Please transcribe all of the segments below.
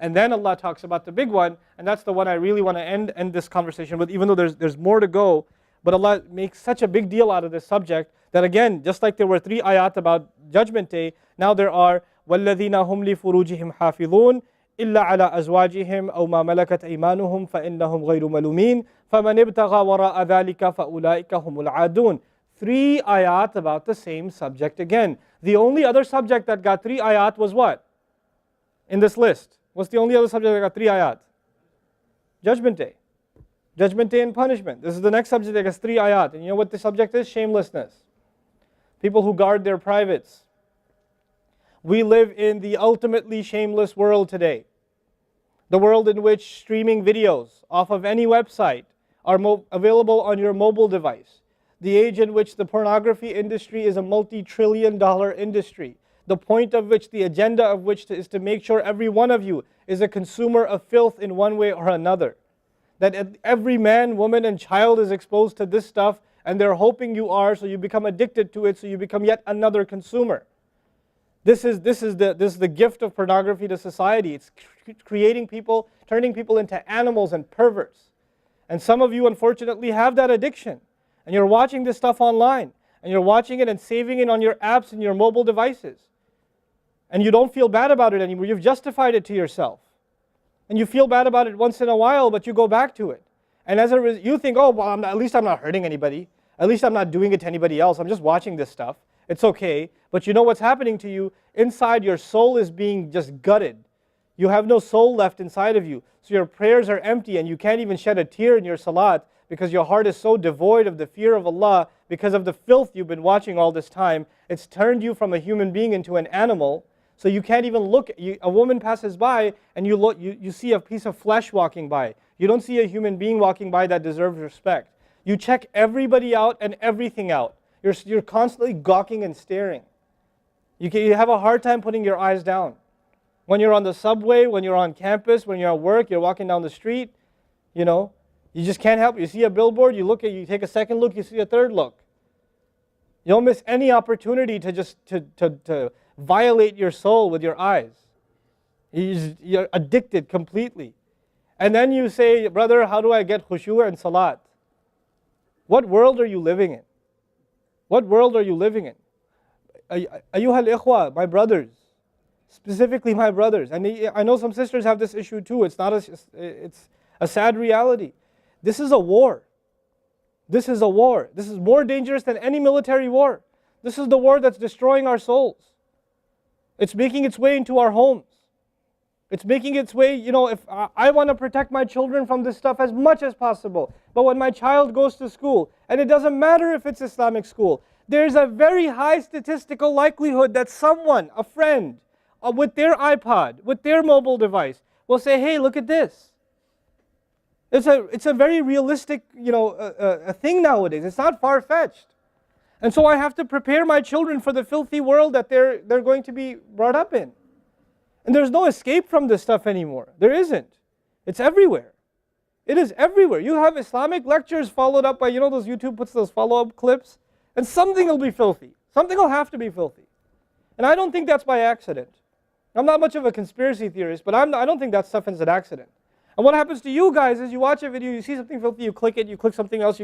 And then Allah talks about the big one, and that's the one I really want to end this conversation with, even though there's more to go. But Allah makes such a big deal out of this subject that again, just like there were 3 ayat about Judgment Day, now there are وَالَّذِينَ هُمْ لِفُرُوجِهِمْ حَافِظُونَ إِلَّا عَلَىٰ أَزْوَاجِهِمْ أَوْ مَا مَلَكَتْ أَيْمَانُهُمْ فَإِنَّهُمْ غَيْرُ مَلُومِينَ فَمَنِ ابْتَغَى وَرَاءَ ذَلِكَ فَأُولَٰئِكَ هُمُ الْعَادُونَ. 3 ayat about the same subject again. The only other subject that got 3 ayat was what? In this list. What's the only other subject that got 3 ayat? Judgment Day. Judgment Day and punishment. This is the next subject that gets 3 ayat. And you know what the subject is? Shamelessness. People who guard their privates. We live in the ultimately shameless world today. The world in which streaming videos off of any website are available on your mobile device. The age in which the pornography industry is a multi-trillion-dollar industry. The point of which, the agenda of which is to make sure every one of you is a consumer of filth in one way or another. That every man, woman, and child is exposed to this stuff, and they're hoping you are, so you become addicted to it, so you become yet another consumer. This is the gift of pornography to society. It's creating people, turning people into animals and perverts. And some of you, unfortunately, have that addiction. And you're watching this stuff online. And you're watching it and saving it on your apps and your mobile devices. And you don't feel bad about it anymore. You've justified it to yourself. And you feel bad about it once in a while, but you go back to it. And as a result, you think, oh, well, at least I'm not hurting anybody. At least I'm not doing it to anybody else. I'm just watching this stuff. It's okay. But you know what's happening to you? Inside, your soul is being just gutted. You have no soul left inside of you. So your prayers are empty and you can't even shed a tear in your salat because your heart is so devoid of the fear of Allah because of the filth you've been watching all this time. It's turned you from a human being into an animal. So you can't even look. A woman passes by and you see a piece of flesh walking by. You don't see a human being walking by that deserves respect. You check everybody out and everything out. You're constantly gawking and staring. You have a hard time putting your eyes down. When you're on the subway, when you're on campus, when you're at work, you're walking down the street, you just can't help it. You see a billboard, you take a second look, you see a third look. You don't miss any opportunity to just to violate your soul with your eyes. You're addicted completely. And then you say, brother, how do I get khushu' and salat? What world are you living in? What world are you living in? Ayyuhal ikhwa, my brothers, specifically my brothers. And I know some sisters have this issue too. It's a sad reality. This is a war. This is a war. This is more dangerous than any military war. This is the war that's destroying our souls. It's making its way into our homes. It's making its way, if I want to protect my children from this stuff as much as possible. But when my child goes to school, and it doesn't matter if it's Islamic school, there's a very high statistical likelihood that someone, a friend, with their iPod, with their mobile device, will say, hey, look at this. It's a very realistic, a thing nowadays. It's not far-fetched. And so I have to prepare my children for the filthy world that they're going to be brought up in. And there's no escape from this stuff anymore. There isn't. It's everywhere. It is everywhere. You have Islamic lectures followed up by, those YouTube puts those follow-up clips, and something will be filthy. Something will have to be filthy. And I don't think that's by accident. I'm not much of a conspiracy theorist, but I don't think that stuff is an accident. And what happens to you guys is you watch a video, you see something filthy, you click it, you click something else,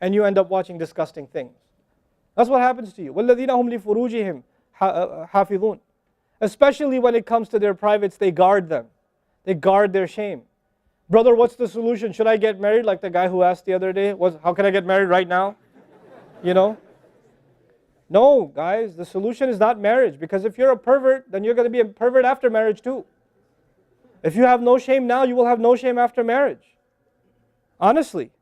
and you end up watching disgusting things. That's what happens to you. وَالَّذِينَ هُمْ لِفُرُوجِهِمْ حَافِظُونَ. Especially when it comes to their privates, they guard them. They guard their shame. Brother, what's the solution? Should I get married? Like the guy who asked the other day, how can I get married right now? No, guys, the solution is not marriage. Because if you're a pervert, then you're going to be a pervert after marriage too. If you have no shame now, you will have no shame after marriage. Honestly.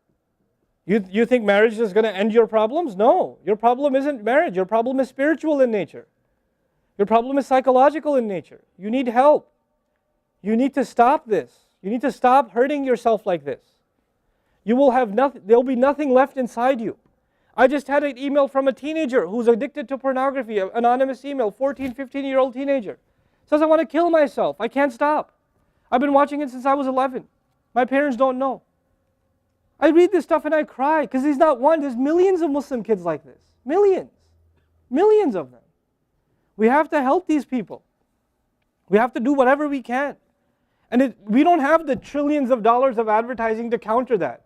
You think marriage is going to end your problems? No. Your problem isn't marriage. Your problem is spiritual in nature. Your problem is psychological in nature. You need help. You need to stop this. You need to stop hurting yourself like this. You will have nothing, there'll be nothing left inside you. I just had an email from a teenager who's addicted to pornography, an anonymous email, 14, 15-year-old teenager. Says, I want to kill myself. I can't stop. I've been watching it since I was 11. My parents don't know. I read this stuff and I cry because he's not one. There's millions of Muslim kids like this. Millions. Millions of them. We have to help these people. We have to do whatever we can. And we don't have the trillions of dollars of advertising to counter that.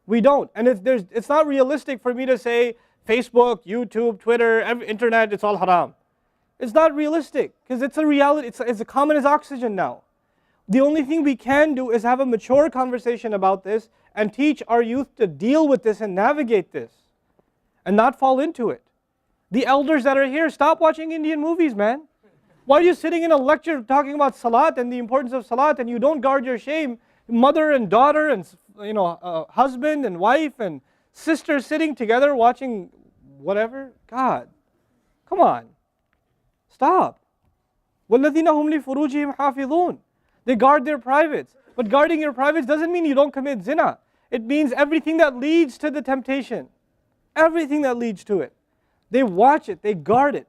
We don't. And it's not realistic for me to say Facebook, YouTube, Twitter, internet, it's all haram. It's not realistic because it's a reality. It's as common as oxygen now. The only thing we can do is have a mature conversation about this and teach our youth to deal with this and navigate this and not fall into it. The elders that are here, stop watching Indian movies, man. Why are you sitting in a lecture talking about salat and the importance of salat and you don't guard your shame? Mother and daughter and husband and wife and sister sitting together watching whatever? God, come on. Stop. وَالَّذِينَ هُمْ لِفُرُوجِهِمْ حَافِظُونَ. They guard their privates. But guarding your privates doesn't mean you don't commit zina. It means everything that leads to the temptation. Everything that leads to it. They watch it. They guard it.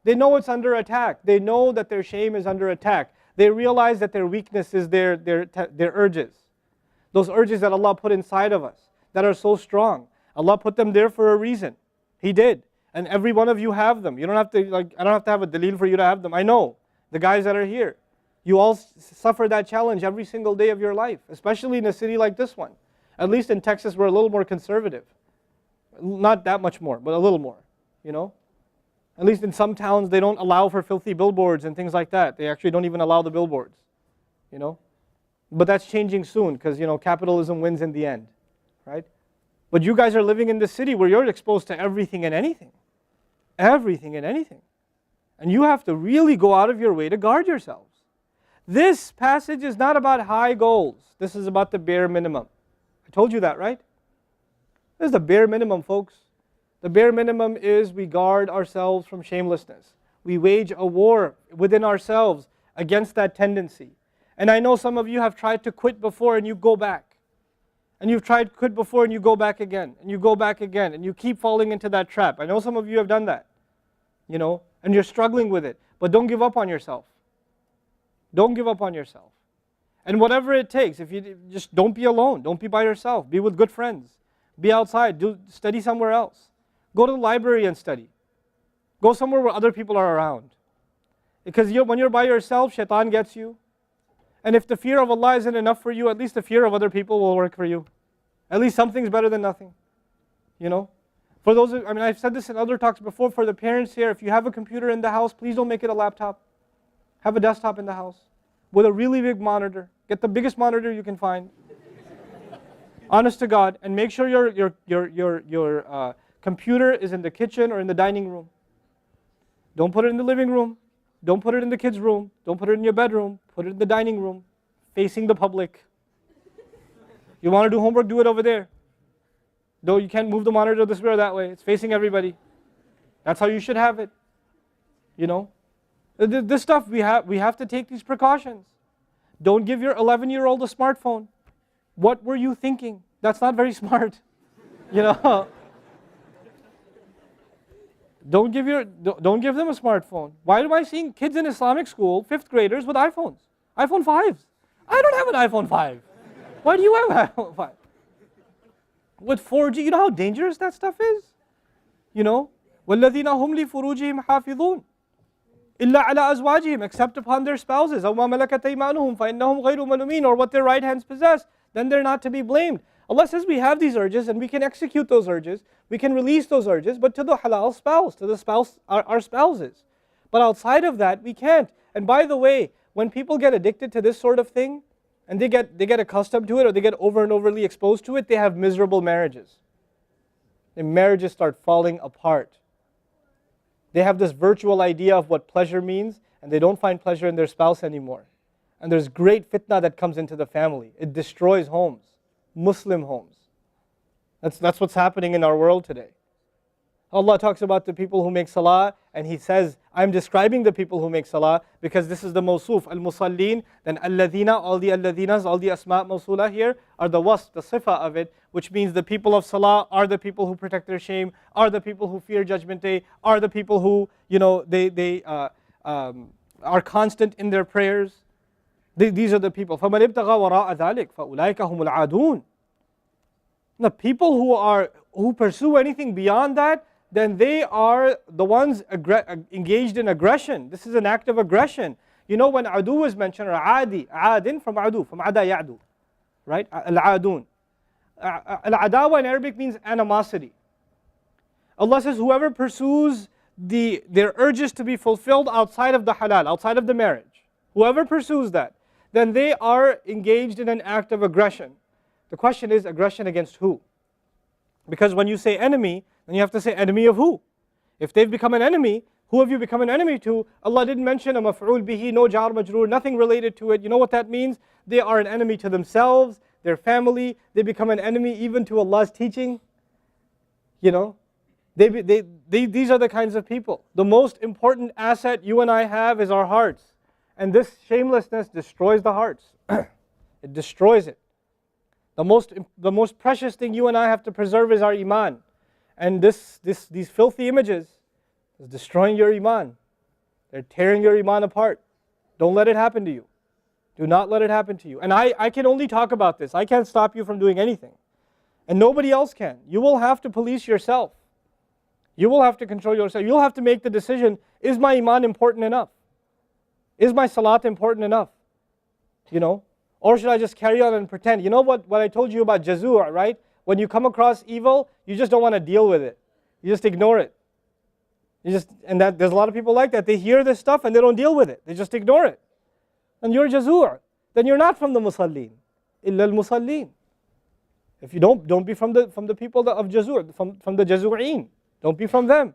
They know it's under attack. They know that their shame is under attack. They realize that their weakness is their urges. Those urges that Allah put inside of us that are so strong. Allah put them there for a reason. He did. And every one of you have them. You don't have to, I don't have to have a dalil for you to have them. I know. The guys that are here. You all suffer that challenge every single day of your life. Especially in a city like this one. At least in Texas we're a little more conservative. Not that much more, but a little more. You know? At least in some towns they don't allow for filthy billboards and things like that. They actually don't even allow the billboards. You know? But that's changing soon because, capitalism wins in the end. Right? But you guys are living in the city where you're exposed to everything and anything. Everything and anything. And you have to really go out of your way to guard yourselves. This passage is not about high goals. This is about the bare minimum. I told you that, right? This is the bare minimum, folks. The bare minimum is we guard ourselves from shamelessness. We wage a war within ourselves against that tendency. And I know some of you have tried to quit before and you go back. And you've tried to quit before and you go back again. And you go back again. And you keep falling into that trap. I know some of you have done that. And you're struggling with it. But don't give up on yourself. Don't give up on yourself. And whatever it takes, if you just don't be alone. Don't be by yourself. Be with good friends. Be outside. Study somewhere else. Go to the library and study. Go somewhere where other people are around. Because when you're by yourself, shaitan gets you. And if the fear of Allah isn't enough for you, at least the fear of other people will work for you. At least something's better than nothing. For those, I've said this in other talks before, for the parents here, if you have a computer in the house, please don't make it a laptop. Have a desktop in the house with a really big monitor. Get the biggest monitor you can find. Honest to God, and make sure your computer is in the kitchen or in the dining room. Don't put it in the living room. Don't put it in the kids' room. Don't put it in your bedroom. Put it in the dining room, facing the public. You want to do homework, do it over there. Though you can't move the monitor this way or that way. It's facing everybody. That's how you should have it. This stuff, we have to take these precautions. Don't give your 11-year-old a smartphone. What were you thinking? That's not very smart. Don't give them a smartphone. Why am I seeing kids in Islamic school, 5th graders, with iPhones? iPhone 5s. I don't have an iPhone 5. Why do you have an iPhone 5? With 4G, you know how dangerous that stuff is? وَالَّذِينَ هُمْ لِفُرُوجِهِمْ حَافِظُونَ إِلَّا عَلَىٰ أَزْوَاجِهِمْ except upon their spouses أَوْ مَا مَلَكَتْ أَيْمَانُهُمْ فَإِنَّهُمْ غَيْرُ مَلُومِينَ or what their right hands possess, then they're not to be blamed. Allah says we have these urges and we can execute those urges, we can release those urges, but to the halal spouse, to the spouse, our spouses. But outside of that, we can't. And by the way, when people get addicted to this sort of thing, and they get accustomed to it, or they get over and overly exposed to it, they have miserable marriages. Their marriages start falling apart. They have this virtual idea of what pleasure means, and they don't find pleasure in their spouse anymore. And there's great fitna that comes into the family. It destroys homes, Muslim homes. That's what's happening in our world today. Allah talks about the people who make salah, and He says, I'm describing the people who make salah because this is the mawsuf, al-musallin, then alladhina, all the alladhinas, all the asma' mawsula here are the wasf, the sifa of it, which means the people of salah are the people who protect their shame, are the people who fear judgment day, are the people who, they are constant in their prayers. These are the people. فَمَنِ ابْتَغَى وَرَاءَ ذَلِكَ فَأُولَٰئِكَ هُمُ الْعَادُونَ. The people who pursue anything beyond that, then they are the ones engaged in aggression. This is an act of aggression. You know when adu is mentioned, or adi, adin from adu, from ada ya'du, right? Al-adun. Al-adawa in Arabic means animosity. Allah says, whoever pursues their urges to be fulfilled outside of the halal, outside of the marriage, whoever pursues that, then they are engaged in an act of aggression. The question is, aggression against who? Because when you say enemy, then you have to say enemy of who? If they've become an enemy, who have you become an enemy to? Allah didn't mention a maf'ul bihi, no jar majroor, nothing related to it. You know what that means? They are an enemy to themselves, their family. They become an enemy even to Allah's teaching. You know, these are the kinds of people. The most important asset you and I have is our hearts. And this shamelessness destroys the hearts. It destroys it. The most precious thing you and I have to preserve is our iman. And these filthy images is destroying your iman. They're tearing your iman apart. Don't let it happen to you. Do not let it happen to you. And I can only talk about this. I can't stop you from doing anything. And nobody else can. You will have to police yourself. You will have to control yourself. You'll have to make the decision, is my iman important enough? Is my salat important enough? You know? Or should I just carry on and pretend? You know what I told you about jazur, right? When you come across evil, you just don't want to deal with it. You just ignore it. There's a lot of people like that. They hear this stuff and they don't deal with it. They just ignore it. And you're jazur. Then you're not from the musallin. Illa al-musallin. If you don't be from the people of jazur, from the jazureen. Don't be from them.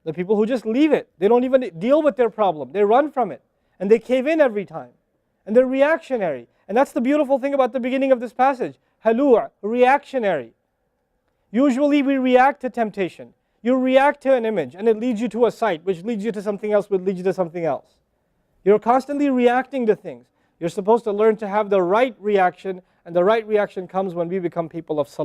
The people who just leave it. They don't even deal with their problem. They run from it. And they cave in every time. And they're reactionary. And that's the beautiful thing about the beginning of this passage. Halua, reactionary. Usually we react to temptation. You react to an image and it leads you to a site, which leads you to something else, which leads you to something else. You're constantly reacting to things. You're supposed to learn to have the right reaction, and the right reaction comes when we become people of salah.